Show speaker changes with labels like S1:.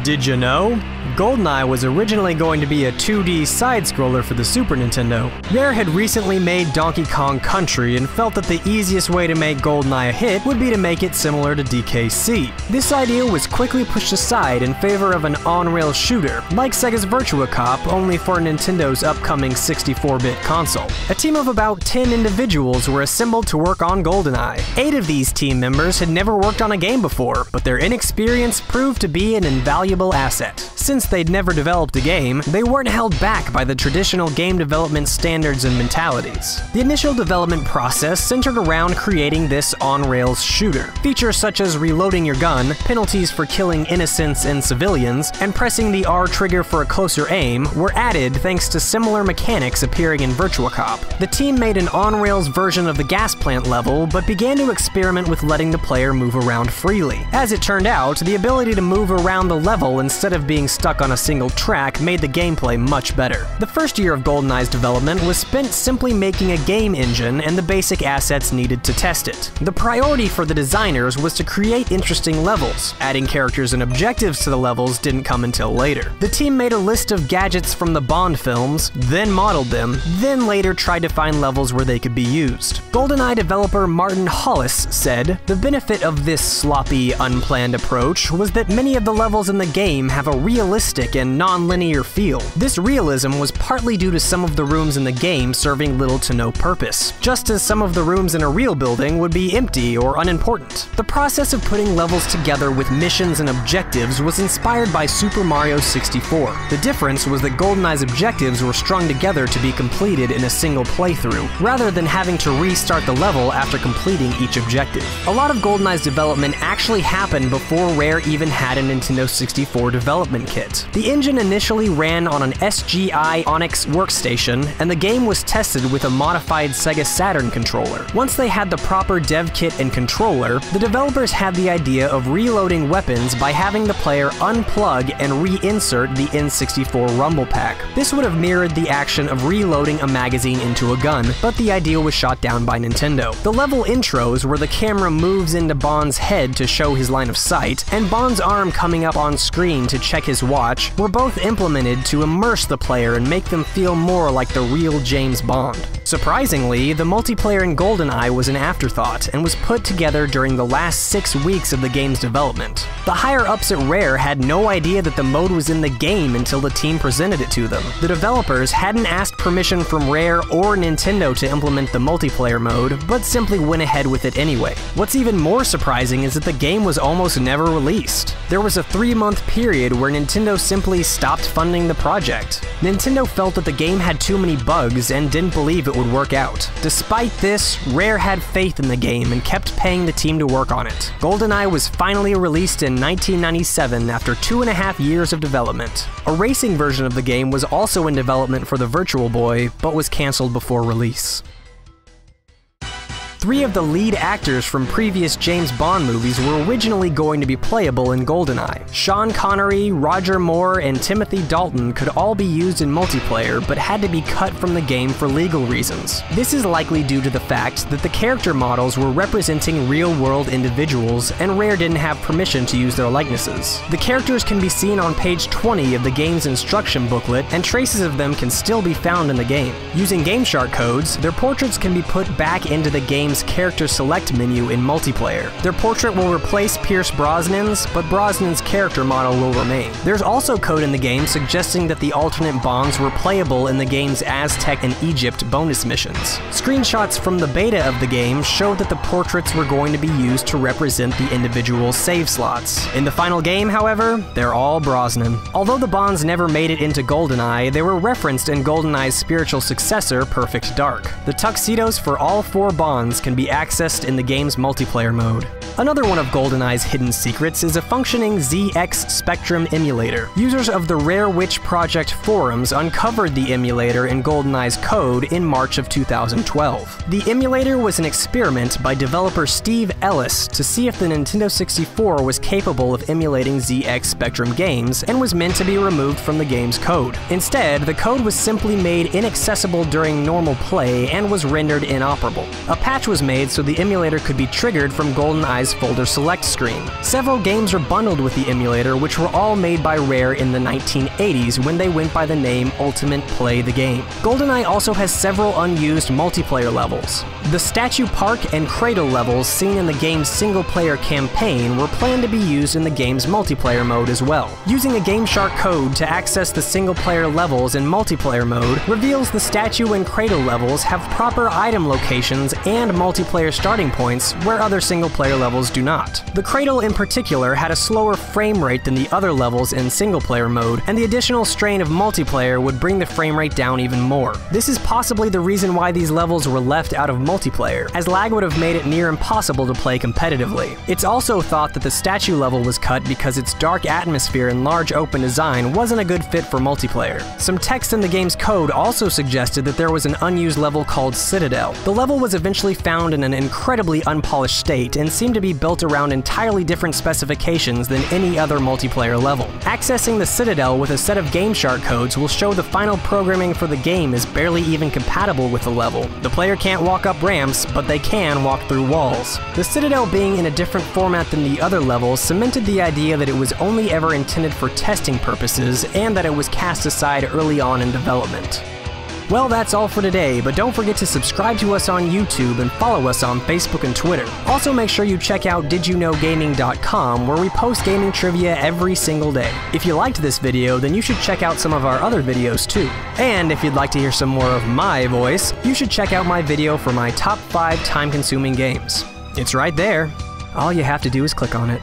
S1: Did you know? Goldeneye was originally going to be a 2D side-scroller for the Super Nintendo. Rare had recently made Donkey Kong Country and felt that the easiest way to make Goldeneye a hit would be to make it similar to DKC. This idea was quickly pushed aside in favor of an on-rail shooter, like Sega's Virtua Cop, only for Nintendo's upcoming 64-bit console. A team of about 10 individuals were assembled to work on Goldeneye. 8 of these team members had never worked on a game before, but their inexperience proved to be an invaluable asset. Since they'd never developed a game, they weren't held back by the traditional game development standards and mentalities. The initial development process centered around creating this on-rails shooter. Features such as reloading your gun, penalties for killing innocents and civilians, and pressing the R trigger for a closer aim were added thanks to similar mechanics appearing in Virtua Cop. The team made an on-rails version of the gas plant level, but began to experiment with letting the player move around freely. As it turned out, the ability to move around the level instead of being stuck on a single track made the gameplay much better. The first year of GoldenEye's development was spent simply making a game engine and the basic assets needed to test it. The priority for the designers was to create interesting levels. Adding characters and objectives to the levels didn't come until later. The team made a list of gadgets from the Bond films, then modeled them, then later tried to find levels where they could be used. GoldenEye developer Martin Hollis said, "The benefit of this sloppy, unplanned approach was that many of the levels in the game have a realistic and non-linear feel. This realism was partly due to some of the rooms in the game serving little to no purpose, just as some of the rooms in a real building would be empty or unimportant." The process of putting levels together with missions and objectives was inspired by Super Mario 64. The difference was that GoldenEye's objectives were strung together to be completed in a single playthrough, rather than having to restart the level after completing each objective. A lot of GoldenEye's development actually happened before Rare even had a Nintendo 64 development kit. The engine initially ran on an SGI Onyx workstation, and the game was tested with a modified Sega Saturn controller. Once they had the proper dev kit and controller, the developers had the idea of reloading weapons by having the player unplug and reinsert the N64 rumble pack. This would have mirrored the action of reloading a magazine into a gun, but the idea was shot down by Nintendo. The level intros, where the camera moves into Bond's head to show his line of sight, and Bond's arm coming up on screen to check his watch, were both implemented to immerse the player and make them feel more like the real James Bond. Surprisingly, the multiplayer in GoldenEye was an afterthought and was put together during the last 6 weeks of the game's development. The higher-ups at Rare had no idea that the mode was in the game until the team presented it to them. The developers hadn't asked permission from Rare or Nintendo to implement the multiplayer mode, but simply went ahead with it anyway. What's even more surprising is that the game was almost never released. There was a 3-month period where Nintendo simply stopped funding the project. Nintendo felt that the game had too many bugs and didn't believe it would work out. Despite this, Rare had faith in the game and kept paying the team to work on it. GoldenEye was finally released in 1997 after 2.5 years of development. A racing version of the game was also in development for the Virtual Boy, but was canceled before release. 3 of the lead actors from previous James Bond movies were originally going to be playable in GoldenEye. Sean Connery, Roger Moore, and Timothy Dalton could all be used in multiplayer, but had to be cut from the game for legal reasons. This is likely due to the fact that the character models were representing real-world individuals, and Rare didn't have permission to use their likenesses. The characters can be seen on page 20 of the game's instruction booklet, and traces of them can still be found in the game. Using GameShark codes, their portraits can be put back into the game's character select menu in multiplayer. Their portrait will replace Pierce Brosnan's, but Brosnan's character model will remain. There's also code in the game suggesting that the alternate Bonds were playable in the game's Aztec and Egypt bonus missions. Screenshots from the beta of the game showed that the portraits were going to be used to represent the individual save slots. In the final game, however, they're all Brosnan. Although the Bonds never made it into GoldenEye, they were referenced in GoldenEye's spiritual successor, Perfect Dark. The tuxedos for all 4 Bonds can be accessed in the game's multiplayer mode. Another one of GoldenEye's hidden secrets is a functioning ZX Spectrum emulator. Users of the Rare Witch Project forums uncovered the emulator in GoldenEye's code in March of 2012. The emulator was an experiment by developer Steve Ellis to see if the Nintendo 64 was capable of emulating ZX Spectrum games and was meant to be removed from the game's code. Instead, the code was simply made inaccessible during normal play and was rendered inoperable. A patch was made so the emulator could be triggered from GoldenEye's GoldeNeye's folder select screen. Several games are bundled with the emulator, which were all made by Rare in the 1980s when they went by the name Ultimate Play the Game. GoldenEye also has several unused multiplayer levels. The Statue Park and Cradle levels seen in the game's single-player campaign were planned to be used in the game's multiplayer mode as well. Using a GameShark code to access the single-player levels in multiplayer mode reveals the Statue and Cradle levels have proper item locations and multiplayer starting points where other single-player levels do not. The Cradle in particular had a slower frame rate than the other levels in single-player mode, and the additional strain of multiplayer would bring the frame rate down even more. This is possibly the reason why these levels were left out of multiplayer, as lag would have made it near impossible to play competitively. It's also thought that the Statue level was cut because its dark atmosphere and large open design wasn't a good fit for multiplayer. Some text in the game's code also suggested that there was an unused level called Citadel. The level was eventually found in an incredibly unpolished state and seemed to be built around entirely different specifications than any other multiplayer level. Accessing the Citadel with a set of GameShark codes will show the final programming for the game is barely even compatible with the level. The player can't walk up ramps, but they can walk through walls. The Citadel being in a different format than the other levels cemented the idea that it was only ever intended for testing purposes and that it was cast aside early on in development. Well, that's all for today, but don't forget to subscribe to us on YouTube and follow us on Facebook and Twitter. Also, make sure you check out didyouknowgaming.com, where we post gaming trivia every single day. If you liked this video, then you should check out some of our other videos too. And if you'd like to hear some more of my voice, you should check out my video for my top 5 time-consuming games. It's right there. All you have to do is click on it.